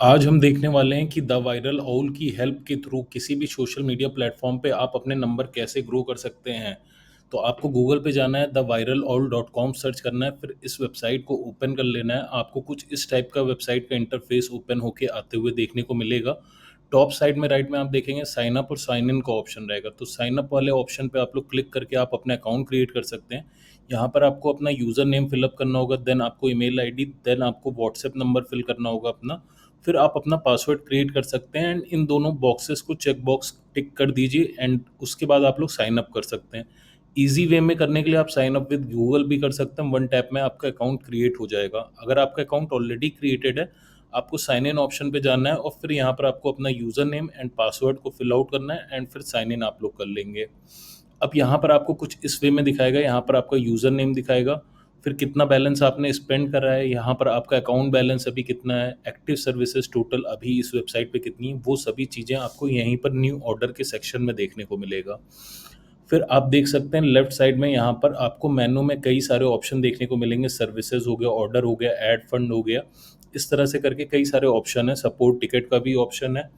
आज हम देखने वाले हैं कि द वायरल ओल की हेल्प के थ्रू किसी भी सोशल मीडिया प्लेटफॉर्म पे आप अपने नंबर कैसे ग्रो कर सकते हैं। तो आपको गूगल पे जाना है, theviralall.com सर्च करना है, फिर इस वेबसाइट को ओपन कर लेना है। आपको कुछ इस टाइप का वेबसाइट का इंटरफेस ओपन होके आते हुए देखने को मिलेगा। टॉप साइड में राइट में आप देखेंगे साइन अप और साइन इन का ऑप्शन रहेगा। तो साइन अप वाले ऑप्शन पे आप लोग क्लिक करके आप अपना अकाउंट क्रिएट कर सकते हैं। यहाँ पर आपको अपना यूज़र नेम फिलअप करना होगा, देन आपको ईमेल आईडी, देन आपको व्हाट्सएप नंबर फिल करना होगा अपना। फिर आप अपना पासवर्ड क्रिएट कर सकते हैं एंड इन दोनों बॉक्सेस को चेक बॉक्स टिक कर दीजिए एंड उसके बाद आप लोग साइन अप कर सकते हैं। ईजी वे में करने के लिए आप साइन अप विद गूगल भी कर सकते हैं, वन टैप में आपका अकाउंट क्रिएट हो जाएगा। अगर आपका अकाउंट ऑलरेडी क्रिएटेड है, आपको साइन इन ऑप्शन पे जाना है और फिर यहाँ पर आपको अपना यूज़र नेम एंड पासवर्ड को फिल आउट करना है एंड फिर साइन इन आप लोग कर लेंगे। अब यहाँ पर आपको कुछ इस वे में दिखाएगा, यहाँ पर आपका यूज़र नेम दिखाएगा, फिर कितना बैलेंस आपने स्पेंड करा है, यहाँ पर आपका अकाउंट बैलेंस अभी कितना है, एक्टिव सर्विसेज टोटल अभी इस वेबसाइट पे कितनी है, वो सभी चीज़ें आपको यहीं पर न्यू ऑर्डर के सेक्शन में देखने को मिलेगा। फिर आप देख सकते हैं लेफ्ट साइड में यहाँ पर आपको मेनू में कई सारे ऑप्शन देखने को मिलेंगे, सर्विसेज हो गया, ऑर्डर हो गया, ऐड फंड हो गया, इस तरह से करके कई सारे ऑप्शन है, सपोर्ट टिकट का भी ऑप्शन है।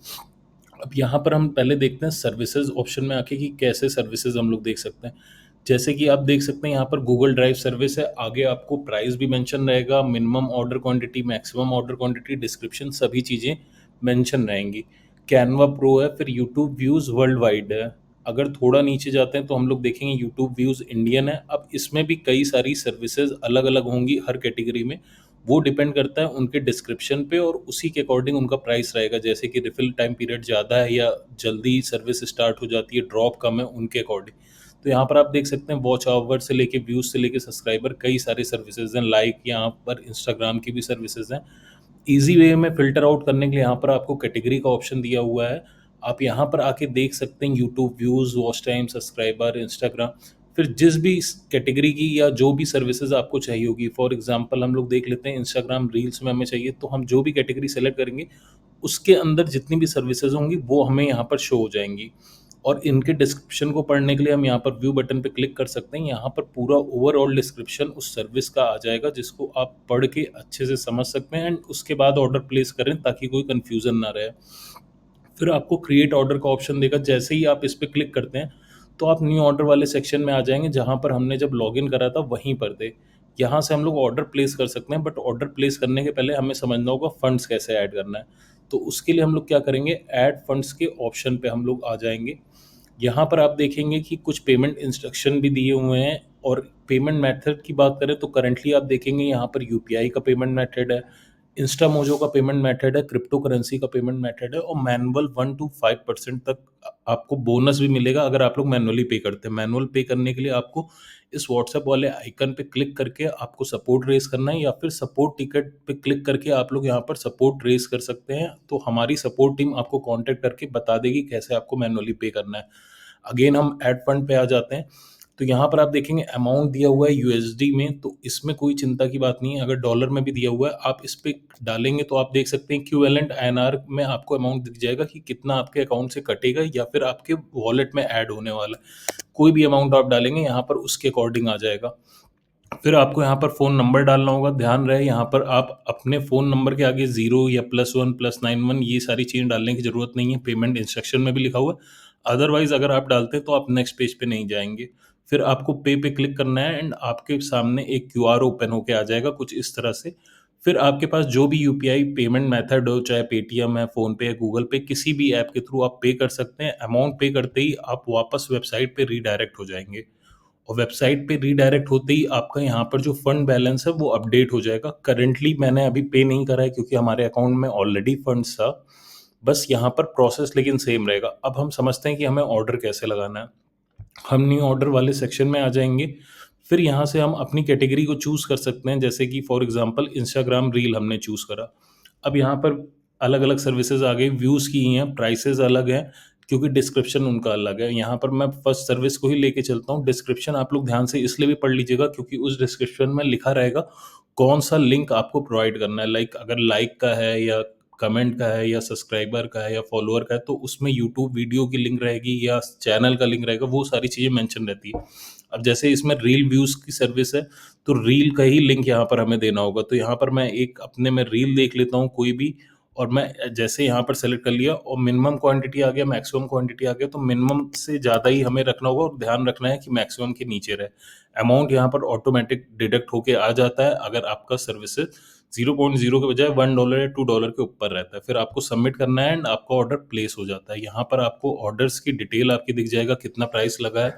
अब यहाँ पर हम पहले देखते हैं सर्विसेज ऑप्शन में आके कि कैसे सर्विसेज हम लोग देख सकते हैं। जैसे कि आप देख सकते हैं यहाँ पर गूगल ड्राइव सर्विस है, आगे आपको प्राइस भी मेंशन रहेगा, minimum order quantity, maximum order quantity, description, सभी चीज़ें मेंशन रहेंगी। कैनवा प्रो है, फिर यूट्यूब व्यूज़ वर्ल्ड वाइड है। अगर थोड़ा नीचे जाते हैं तो हम लोग देखेंगे यूट्यूब व्यूज़ इंडियन है। अब इसमें भी कई सारी सर्विसेज अलग अलग होंगी हर कैटेगरी में, वो डिपेंड करता है उनके डिस्क्रिप्शन पे और उसी के अकॉर्डिंग उनका प्राइस रहेगा। जैसे कि रिफिल टाइम पीरियड ज़्यादा है या जल्दी सर्विस स्टार्ट हो जाती है, ड्रॉप कम है, उनके अकॉर्डिंग। तो यहाँ पर आप देख सकते हैं वॉच आवर से लेके व्यूज़ से लेके सब्सक्राइबर, कई सारे सर्विसेज हैं, लाइक यहाँ पर इंस्टाग्राम की भी सर्विसेज हैं। ईजी वे में फ़िल्टर आउट करने के लिए यहाँ पर आपको कैटेगरी का ऑप्शन दिया हुआ है। आप यहाँ पर आके देख सकते हैं YouTube views, watch time, subscriber, Instagram, फिर जिस भी कैटेगरी की या जो भी सर्विसेज आपको चाहिए होगी। फॉर एग्जांपल हम लोग देख लेते हैं इंस्टाग्राम रील्स में हमें चाहिए, तो हम जो भी कैटेगरी सेलेक्ट करेंगे उसके अंदर जितनी भी सर्विसेज होंगी वो हमें यहाँ पर शो हो जाएंगी। और इनके डिस्क्रिप्शन को पढ़ने के लिए हम यहाँ पर व्यू बटन पे क्लिक कर सकते हैं। यहाँ पर पूरा ओवरऑल डिस्क्रिप्शन उस सर्विस का आ जाएगा जिसको आप पढ़ के अच्छे से समझ सकते हैं एंड उसके बाद ऑर्डर प्लेस करें ताकि कोई कन्फ्यूज़न ना रहे। फिर आपको क्रिएट ऑर्डर का ऑप्शन देगा, जैसे ही आप इस पे क्लिक करते हैं तो आप न्यू ऑर्डर वाले सेक्शन में आ जाएंगे जहाँ पर हमने जब लॉगिन करा था वहीं पर थे। यहाँ से हम लोग ऑर्डर प्लेस कर सकते हैं, बट ऑर्डर प्लेस करने के पहले हमें समझना होगा फंड्स कैसे ऐड करना है। तो उसके लिए हम लोग क्या करेंगे, ऐड फंड्स के ऑप्शन पे हम लोग आ जाएंगे। यहाँ पर आप देखेंगे कि कुछ पेमेंट इंस्ट्रक्शन भी दिए हुए हैं और पेमेंट मेथड की बात करें तो करंटली आप देखेंगे यहाँ पर यूपीआई का पेमेंट मेथड है, इंस्टामोजो का पेमेंट मेथड है, क्रिप्टो करेंसी का पेमेंट मेथड है और मैनुअल 1 to 5% तक आपको बोनस भी मिलेगा अगर आप लोग मैनुअली पे करते हैं। मैनुअल पे करने के लिए आपको इस व्हाट्सएप वाले आइकन पे क्लिक करके आपको सपोर्ट रेज करना है या फिर सपोर्ट टिकट पे क्लिक करके आप लोग यहाँ पर सपोर्ट रेज कर सकते हैं। तो हमारी सपोर्ट टीम आपको कांटेक्ट करके बता देगी कैसे आपको मैनुअली पे करना है। अगेन हम एड फंड पे आ जाते हैं। तो यहाँ पर आप देखेंगे अमाउंट दिया हुआ है यूएसडी में, तो इसमें कोई चिंता की बात नहीं है। अगर डॉलर में भी दिया हुआ है आप इस पे डालेंगे तो आप देख सकते हैं इक्विवेलेंट आईएनआर में आपको अमाउंट दिख जाएगा कि कितना आपके अकाउंट से कटेगा या फिर आपके वॉलेट में ऐड होने वाला है। कोई भी अमाउंट आप डालेंगे यहाँ पर उसके अकॉर्डिंग आ जाएगा। फिर आपको यहाँ पर फ़ोन नंबर डालना होगा। ध्यान रहे यहाँ पर आप अपने फ़ोन नंबर के आगे 0 या +1 +91 ये सारी चीज़ें डालने की ज़रूरत नहीं है, पेमेंट इंस्ट्रक्शन में भी लिखा हुआ है। अदरवाइज़ अगर आप डालते हैं तो आप नेक्स्ट पेज पे नहीं जाएँगे। फिर आपको पे क्लिक करना है एंड आपके सामने एक क्यूआर ओपन होके आ जाएगा कुछ इस तरह से। फिर आपके पास जो भी यूपीआई पेमेंट मेथड हो, चाहे पेटीएम है, फ़ोनपे है, गूगल पे, किसी भी ऐप के थ्रू आप पे कर सकते हैं। अमाउंट पे करते ही आप वापस वेबसाइट पे रीडायरेक्ट हो जाएँगे। और वेबसाइट पे रीडायरेक्ट होते ही आपका यहाँ पर जो फंड बैलेंस है वो अपडेट हो जाएगा। करंटली मैंने अभी पे नहीं करा है क्योंकि हमारे अकाउंट में ऑलरेडी फंड्स था। बस यहाँ पर प्रोसेस लेकिन सेम रहेगा। अब हम समझते हैं कि हमें ऑर्डर कैसे लगाना है। हम न्यू ऑर्डर वाले सेक्शन में आ जाएँगे। फिर यहाँ से हम अपनी कैटेगरी को चूज़ कर सकते हैं, जैसे कि फॉर एग्ज़ाम्पल इंस्टाग्राम रील हमने चूज़ करा। अब यहाँ पर अलग-अलग सर्विसेज़ आ गई, व्यूज़ की हैं, प्राइसेज़ अलग हैं क्योंकि डिस्क्रिप्शन उनका अलग है। यहाँ पर मैं फर्स्ट सर्विस को ही लेके चलता हूँ। डिस्क्रिप्शन आप लोग ध्यान से इसलिए भी पढ़ लीजिएगा क्योंकि उस डिस्क्रिप्शन में लिखा रहेगा कौन-सा लिंक आपको प्रोवाइड करना है। लाइक अगर लाइक का है या कमेंट का है या सब्सक्राइबर का है या फॉलोअर का है तो उसमें यूट्यूब वीडियो की लिंक रहेगी या चैनल का लिंक रहेगा, वो सारी चीज़ें मेंशन रहती है। अब जैसे इसमें रील व्यूज़ की सर्विस है, तो रील का ही लिंक यहाँ पर हमें देना होगा। तो यहाँ पर मैं एक अपने में रील देख लेता हूँ कोई भी और मैं जैसे यहाँ पर सेलेक्ट कर लिया और मिनिमम क्वांटिटी आ गया, मैक्सिमम क्वांटिटी आ गया, तो मिनिमम से ज़्यादा ही हमें रखना होगा और ध्यान रखना है कि मैक्सिमम के नीचे रहे। अमाउंट यहाँ पर ऑटोमेटिक डिडक्ट होके आ जाता है अगर आपका सर्विसेज 0.0 के बजाय $1 या $2 के ऊपर रहता है। फिर आपको सबमिट करना है एंड आपका ऑर्डर प्लेस हो जाता है। यहाँ पर आपको ऑर्डर्स की डिटेल आपकी दिख जाएगा, कितना प्राइस लगा है,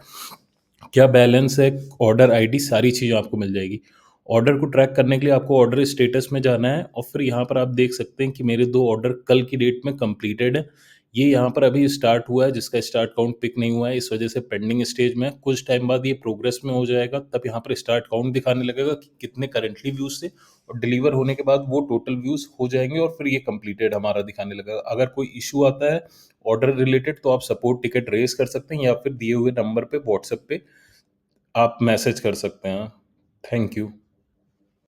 क्या बैलेंस है, ऑर्डर आईडी, सारी चीज़ें आपको मिल जाएगी। ऑर्डर को ट्रैक करने के लिए आपको ऑर्डर स्टेटस में जाना है और फिर यहाँ पर आप देख सकते हैं कि मेरे 2 ऑर्डर कल की डेट में कंप्लीटेड है। ये यहाँ पर अभी स्टार्ट हुआ है, जिसका स्टार्ट काउंट पिक नहीं हुआ है, इस वजह से पेंडिंग स्टेज में है। कुछ टाइम बाद ये प्रोग्रेस में हो जाएगा, तब यहाँ पर स्टार्ट काउंट दिखाने लगेगा कि कितने करंटली व्यूज़ थे और डिलीवर होने के बाद वो टोटल व्यूज़ हो जाएँगे और फिर ये कंप्लीटेड हमारा दिखाने लगेगा। अगर कोई इश्यू आता है ऑर्डर रिलेटेड तो आप सपोर्ट टिकट रेज़ कर सकते हैं या फिर दिए हुए नंबर पे व्हाट्सएप पे आप मैसेज कर सकते हैं। Thank you.